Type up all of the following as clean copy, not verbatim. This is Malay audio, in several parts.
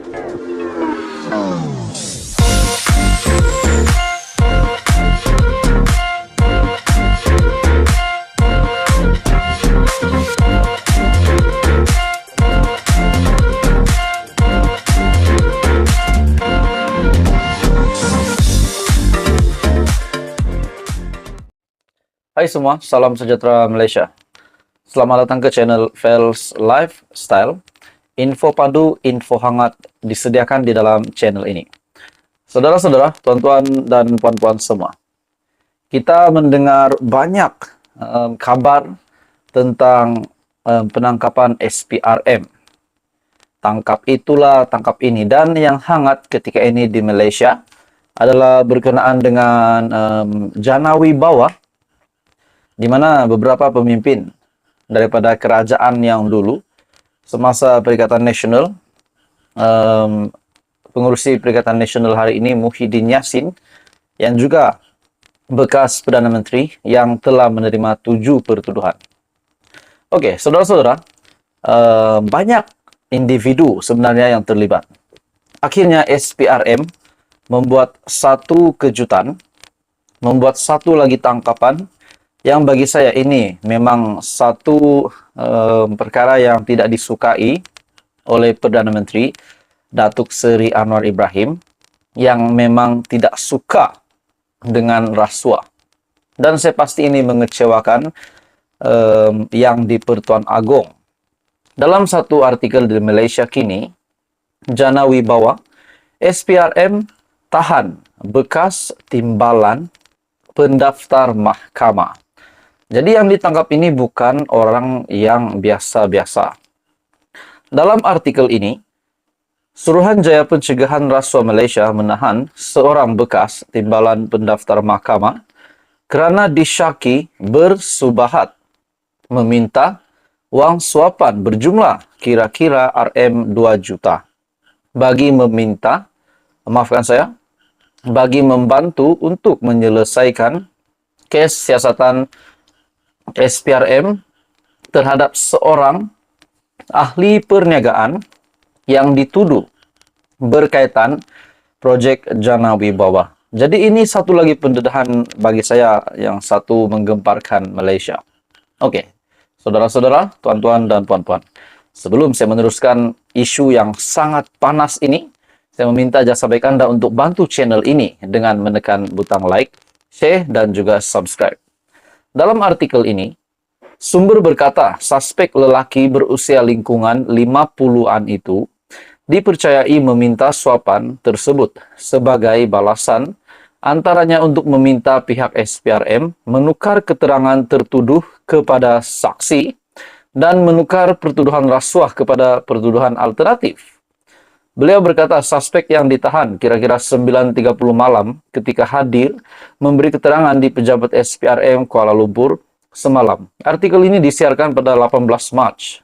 Hai semua, salam sejahtera Malaysia. Selamat datang ke channel Fels Lifestyle. Info padu, info hangat disediakan di dalam channel ini. Saudara-saudara, tuan-tuan dan puan-puan semua, kita mendengar banyak kabar tentang penangkapan SPRM. Tangkap itulah, tangkap ini. Dan yang hangat ketika ini di Malaysia adalah berkenaan dengan Jana Wibawa, di mana beberapa pemimpin daripada kerajaan yang dulu semasa Perikatan Nasional, pengurusi Perikatan Nasional hari ini Muhyiddin Yassin, yang juga bekas Perdana Menteri yang telah menerima 7 pertuduhan. Okey, saudara-saudara, banyak individu sebenarnya yang terlibat. Akhirnya SPRM membuat satu kejutan, membuat satu lagi tangkapan yang bagi saya ini memang satu perkara yang tidak disukai oleh Perdana Menteri Datuk Seri Anwar Ibrahim, yang memang tidak suka dengan rasuah. Dan saya pasti ini mengecewakan yang di Pertuan Agong. Dalam satu artikel di Malaysia Kini, Jana Wibawa, SPRM tahan bekas timbalan pendaftar mahkamah. Jadi yang ditangkap ini bukan orang yang biasa-biasa. Dalam artikel ini, Suruhanjaya Pencegahan Rasuah Malaysia menahan seorang bekas timbalan pendaftar mahkamah kerana disyaki bersubahat meminta wang suapan berjumlah kira-kira RM2 juta bagi membantu untuk menyelesaikan kes siasatan SPRM terhadap seorang ahli perniagaan yang dituduh berkaitan projek Jana Wibawa. Jadi ini satu lagi pendedahan bagi saya yang satu menggemparkan Malaysia. Okey, saudara-saudara, tuan-tuan dan puan-puan, sebelum saya meneruskan isu yang sangat panas ini, saya meminta jasa baik anda untuk bantu channel ini dengan menekan butang like, share dan juga subscribe. Dalam artikel ini, sumber berkata suspek lelaki berusia lingkungan 50-an itu dipercayai meminta suapan tersebut sebagai balasan, antaranya untuk meminta pihak SPRM menukar keterangan tertuduh kepada saksi dan menukar pertuduhan rasuah kepada pertuduhan alternatif. Beliau berkata suspek yang ditahan kira-kira 9.30 malam ketika hadir memberi keterangan di pejabat SPRM Kuala Lumpur semalam. Artikel ini disiarkan pada 18 Mac.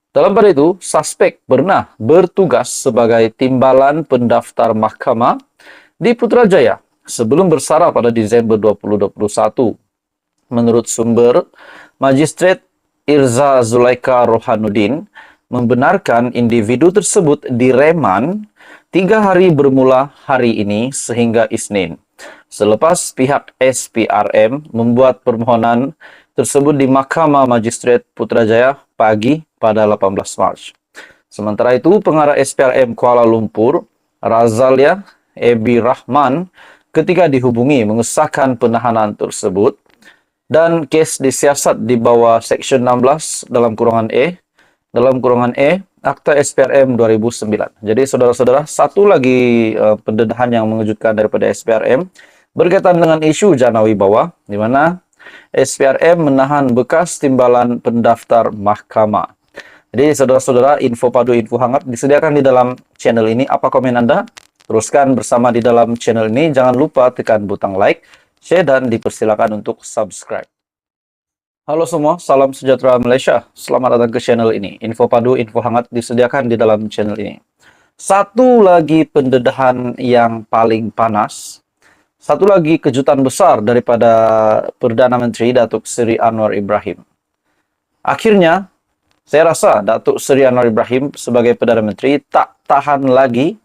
Dalam pada itu, suspek pernah bertugas sebagai timbalan pendaftar mahkamah di Putrajaya sebelum bersara pada Disember 2021. Menurut sumber, Magistrat Irza Zulaika Rohanuddin membenarkan individu tersebut direman 3 hari bermula hari ini sehingga Isnin, selepas pihak SPRM membuat permohonan tersebut di Mahkamah Magistrat Putrajaya pagi pada 18 Mac. Sementara itu, pengarah SPRM Kuala Lumpur, Razalia Ebi Rahman, ketika dihubungi mengesahkan penahanan tersebut dan kes disiasat di bawah Seksyen 16 dalam kurungan E, Akta SPRM 2009. Jadi saudara-saudara, satu lagi pendedahan yang mengejutkan daripada SPRM berkaitan dengan isu Jana Wibawa, di mana SPRM menahan bekas timbalan pendaftar mahkamah. Jadi saudara-saudara, info padu, info hangat disediakan di dalam channel ini. Apa komen anda? Teruskan bersama di dalam channel ini. Jangan lupa tekan butang like, share dan dipersilakan untuk subscribe. Halo semua, salam sejahtera Malaysia. Selamat datang ke channel ini. Info padu, info hangat disediakan di dalam channel ini. Satu lagi pendedahan yang paling panas, satu lagi kejutan besar daripada Perdana Menteri Datuk Seri Anwar Ibrahim. Akhirnya, Saya rasa Datuk Seri Anwar Ibrahim sebagai Perdana Menteri tak tahan lagi,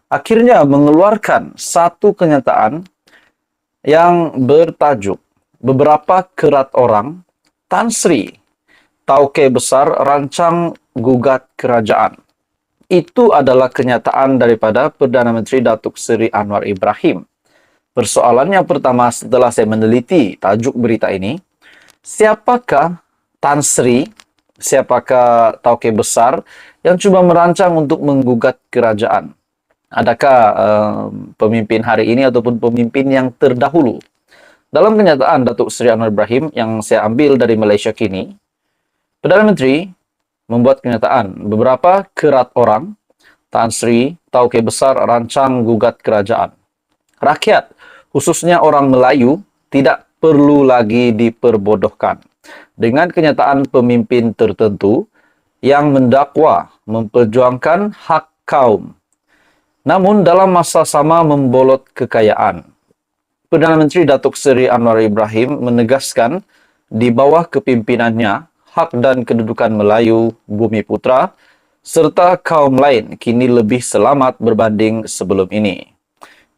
akhirnya mengeluarkan satu kenyataan yang bertajuk beberapa kerat orang Tan Sri Tauke Besar rancang gugat kerajaan. Itu adalah kenyataan daripada Perdana Menteri Datuk Seri Anwar Ibrahim. Persoalannya pertama setelah saya meneliti tajuk berita ini, siapakah Tan Sri, siapakah Tauke Besar yang cuba merancang untuk menggugat kerajaan? Adakah pemimpin hari ini ataupun pemimpin yang terdahulu? Dalam kenyataan Datuk Seri Anwar Ibrahim yang saya ambil dari Malaysia Kini, Perdana Menteri membuat kenyataan beberapa kerat orang Tan Sri Tauke Besar rancang gugat kerajaan. Rakyat, khususnya orang Melayu, tidak perlu lagi diperbodohkan dengan kenyataan pemimpin tertentu yang mendakwa memperjuangkan hak kaum, namun dalam masa sama membolot kekayaan. Perdana Menteri Datuk Seri Anwar Ibrahim menegaskan di bawah kepimpinannya hak dan kedudukan Melayu, Bumi Putra, serta kaum lain kini lebih selamat berbanding sebelum ini.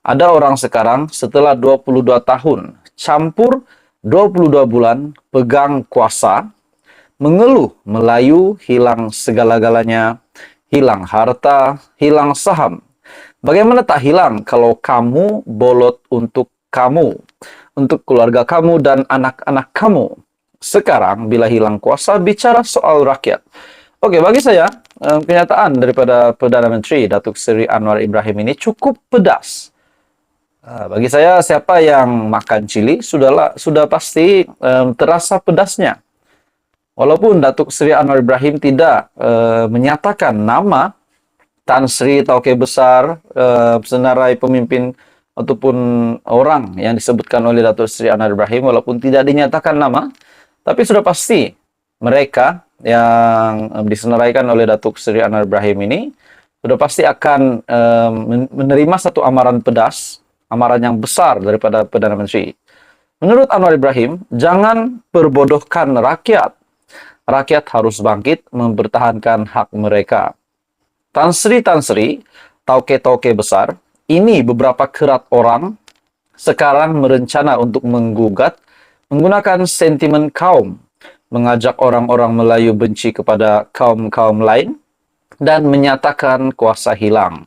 Ada orang sekarang setelah 22 tahun campur 22 bulan pegang kuasa, mengeluh Melayu hilang segala-galanya, hilang harta, hilang saham. Bagaimana tak hilang kalau kamu bolot untuk kamu, untuk keluarga kamu dan anak-anak kamu? Sekarang bila hilang kuasa bicara soal rakyat. Oke, bagi saya kenyataan daripada Perdana Menteri Datuk Seri Anwar Ibrahim ini cukup pedas. Bagi saya, siapa yang makan cili sudah pasti terasa pedasnya. Walaupun Datuk Seri Anwar Ibrahim tidak menyatakan nama Tan Sri Tauke Besar, senarai pemimpin ataupun orang yang disebutkan oleh Datuk Seri Anwar Ibrahim, walaupun tidak dinyatakan nama, tapi sudah pasti mereka yang disenaraikan oleh Datuk Seri Anwar Ibrahim ini sudah pasti akan menerima satu amaran pedas, amaran yang besar daripada Perdana Menteri. Menurut Anwar Ibrahim, jangan perbodohkan rakyat. Rakyat harus bangkit mempertahankan hak mereka. Tan Sri, Tauke Besar, ini beberapa kerat orang sekarang merencana untuk menggugat menggunakan sentimen kaum, mengajak orang-orang Melayu benci kepada kaum-kaum lain, dan menyatakan kuasa hilang.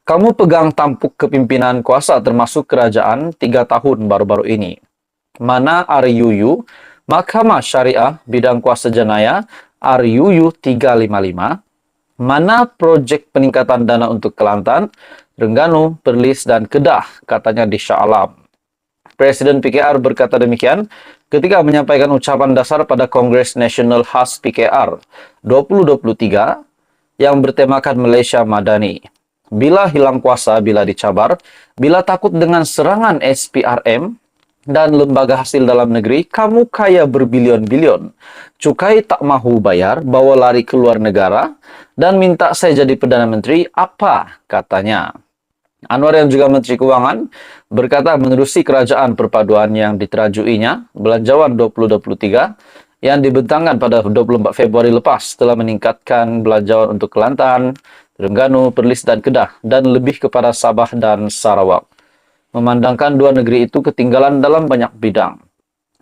Kamu pegang tampuk kepimpinan kuasa termasuk kerajaan 3 tahun baru-baru ini. Mana RUU, Mahkamah Syariah Bidang Kuasa Jenayah, RUU 355, mana projek peningkatan dana untuk Kelantan, Terengganu, Perlis, dan Kedah, katanya di Shah Alam. Presiden PKR berkata demikian ketika menyampaikan ucapan dasar pada Kongres Nasional khas PKR 2023 yang bertemakan Malaysia Madani. Bila hilang kuasa, bila dicabar, bila takut dengan serangan SPRM dan lembaga hasil dalam negeri, kamu kaya berbilion-bilion. Cukai tak mahu bayar, bawa lari ke luar negara, dan minta saya jadi Perdana Menteri, apa katanya? Anwar yang juga Menteri Keuangan berkata menerusi kerajaan perpaduan yang diterajuinya, Belanjawan 2023, yang dibentangkan pada 24 Februari lepas telah meningkatkan belanjawan untuk Kelantan, Terengganu, Perlis, dan Kedah, dan lebih kepada Sabah dan Sarawak. Memandangkan dua negeri itu ketinggalan dalam banyak bidang.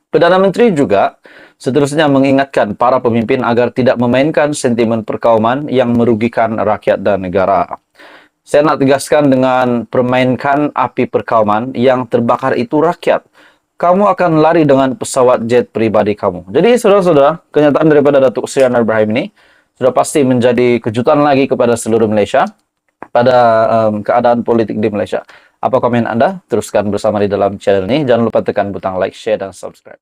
Perdana Menteri juga seterusnya mengingatkan para pemimpin agar tidak memainkan sentimen perkauman yang merugikan rakyat dan negara. Saya nak tegaskan, dengan permainkan api perkauman yang terbakar itu rakyat, kamu akan lari dengan pesawat jet pribadi kamu. Jadi saudara-saudara, kenyataan daripada Datuk Seri Anwar Ibrahim ini sudah pasti menjadi kejutan lagi kepada seluruh Malaysia pada keadaan politik di Malaysia. Apa komen Anda? Teruskan bersama di dalam channel ini. Jangan lupa tekan butang like, share, dan subscribe.